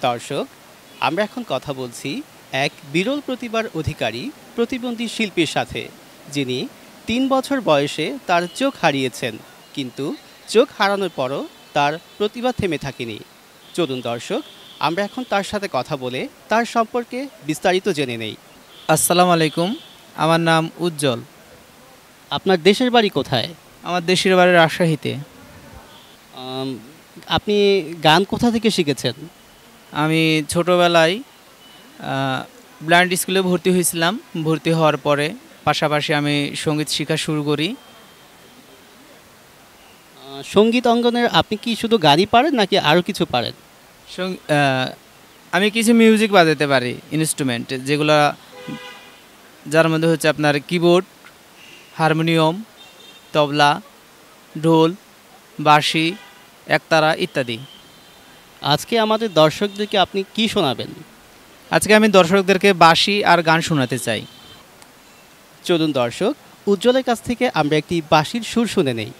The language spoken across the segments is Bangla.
দর্শক, আমরা এখন কথা বলছি এক বিরল প্রতিভার অধিকারী প্রতিবন্ধী শিল্পীর সাথে, যিনি ৩ বছর বয়সে তার চোখ হারিয়েছেন, কিন্তু চোখ হারানোর পরও তার প্রতিভা থেমে থাকেনি। চলুন দর্শক, আমরা এখন তার সাথে কথা বলে তার সম্পর্কে বিস্তারিত জেনে নেই। আসসালামু আলাইকুম। আমার নাম উজ্জ্বল। আপনার দেশের বাড়ি কোথায়? আমার দেশের বাড়ি রাজশাহীতে। আম, আপনি গান কোথা থেকে শিখেছেন? আমি ছোটোবেলায় ব্লাইন্ড স্কুলে ভর্তি হয়েছিলাম। ভর্তি হওয়ার পরে পাশাপাশি আমি সঙ্গীত শেখা শুরু করি। সঙ্গীত অঙ্গনের আপনি কি শুধু গানই পারেন নাকি আরও কিছু পারেন? আমি কিছু মিউজিক বাজাতে পারি, ইনস্ট্রুমেন্ট যেগুলো, যার মধ্যে হচ্ছে আপনার কিবোর্ড, হারমোনিয়াম, তবলা, ঢোল, বাঁশি, একতারা ইত্যাদি। আজকে আমাদের দর্শকদেরকে আপনি কি শোনাবেন? আজকে আমি দর্শকদেরকে বাঁশি আর গান শোনাতে চাই। চলুন দর্শক, উজ্জ্বলের কাছ থেকে আমরা একটি বাঁশির সুর শুনে নেই।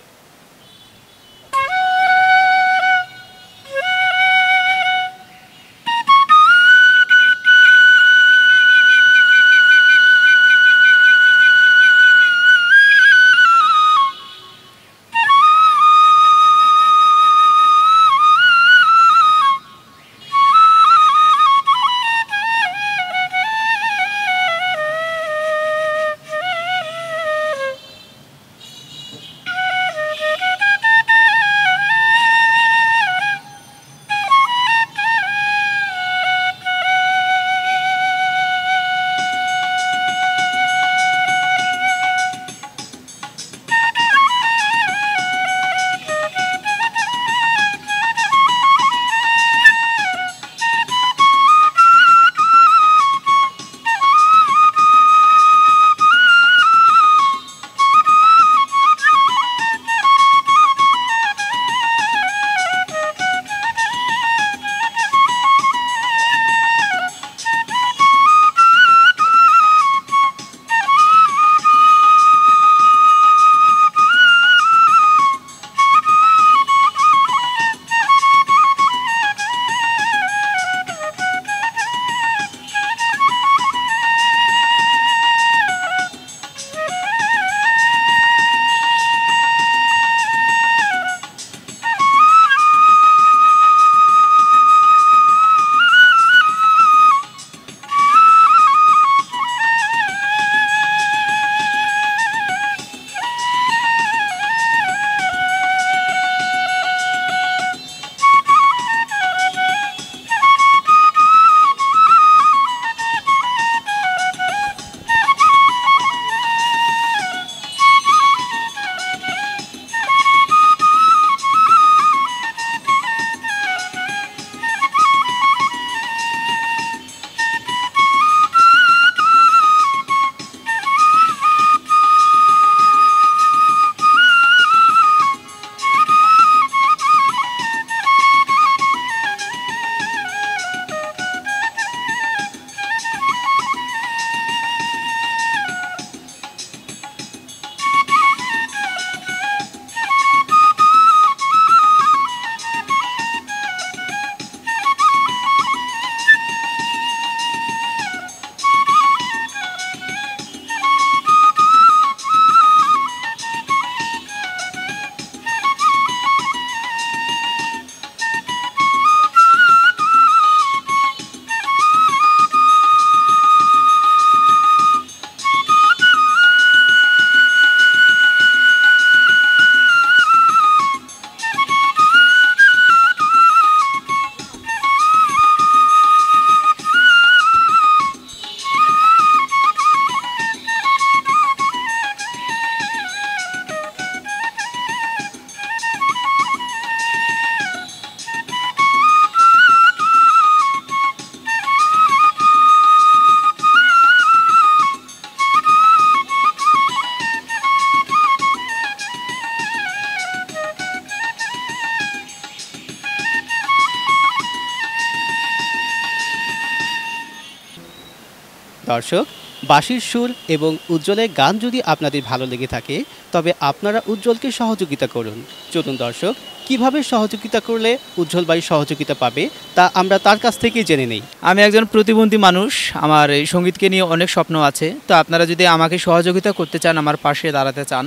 দর্শক, বাঁশির সুর এবং উজ্জ্বলের গান যদি আপনাদের ভালো লেগে থাকে তবে আপনারা উজ্জ্বলকে সহযোগিতা করুন। চলুন দর্শক, কিভাবে সহযোগিতা করলে উজ্জ্বল ভাই সহযোগিতা পাবে তা আমরা তার কাছ থেকেই জেনে নেই। আমি একজন প্রতিবন্ধী মানুষ, আমার এই সঙ্গীতকে নিয়ে অনেক স্বপ্ন আছে। তো আপনারা যদি আমাকে সহযোগিতা করতে চান, আমার পাশে দাঁড়াতে চান,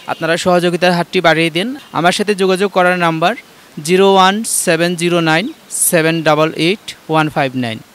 আপনারা সহযোগিতার হাতটি বাড়িয়ে দিন। আমার সাথে যোগাযোগ করার নাম্বার 01709 788 159।